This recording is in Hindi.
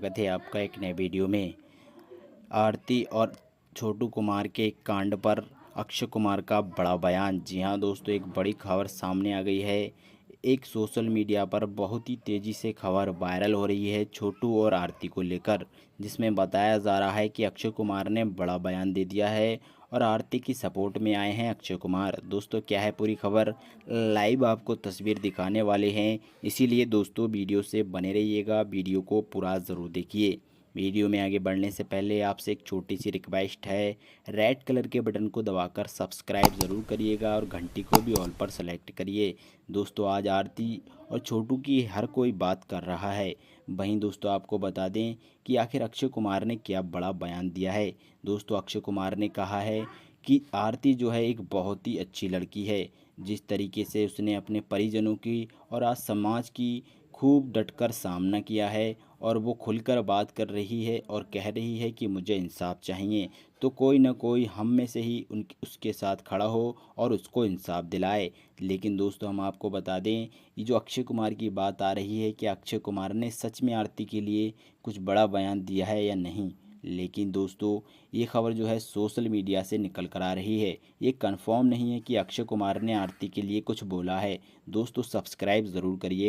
स्वागत है आपका एक नए वीडियो में। आरती और छोटू कुमार के कांड पर अक्षय कुमार का बड़ा बयान। जी हाँ दोस्तों, एक बड़ी खबर सामने आ गई है। एक सोशल मीडिया पर बहुत ही तेज़ी से खबर वायरल हो रही है छोटू और आरती को लेकर, जिसमें बताया जा रहा है कि अक्षय कुमार ने बड़ा बयान दे दिया है और आरती की सपोर्ट में आए हैं अक्षय कुमार। दोस्तों क्या है पूरी खबर, लाइव आपको तस्वीर दिखाने वाले हैं, इसीलिए दोस्तों वीडियो से बने रहिएगा, वीडियो को पूरा ज़रूर देखिए। वीडियो में आगे बढ़ने से पहले आपसे एक छोटी सी रिक्वेस्ट है, रेड कलर के बटन को दबाकर सब्सक्राइब ज़रूर करिएगा और घंटी को भी ऑल पर सेलेक्ट करिए। दोस्तों आज आरती और छोटू की हर कोई बात कर रहा है। वहीं दोस्तों आपको बता दें कि आखिर अक्षय कुमार ने क्या बड़ा बयान दिया है। दोस्तों अक्षय कुमार ने कहा है कि आरती जो है एक बहुत ही अच्छी लड़की है। जिस तरीके से उसने अपने परिजनों की और आज समाज की खूब डटकर सामना किया है और वो खुलकर बात कर रही है और कह रही है कि मुझे इंसाफ चाहिए, तो कोई ना कोई हम में से ही उसके साथ खड़ा हो और उसको इंसाफ दिलाए। लेकिन दोस्तों हम आपको बता दें, ये जो अक्षय कुमार की बात आ रही है कि अक्षय कुमार ने सच में आरती के लिए कुछ बड़ा बयान दिया है या नहीं, लेकिन दोस्तों ये खबर जो है सोशल मीडिया से निकल कर आ रही है। ये कंफर्म नहीं है कि अक्षय कुमार ने आरती के लिए कुछ बोला है। दोस्तों सब्सक्राइब ज़रूर करिएगा।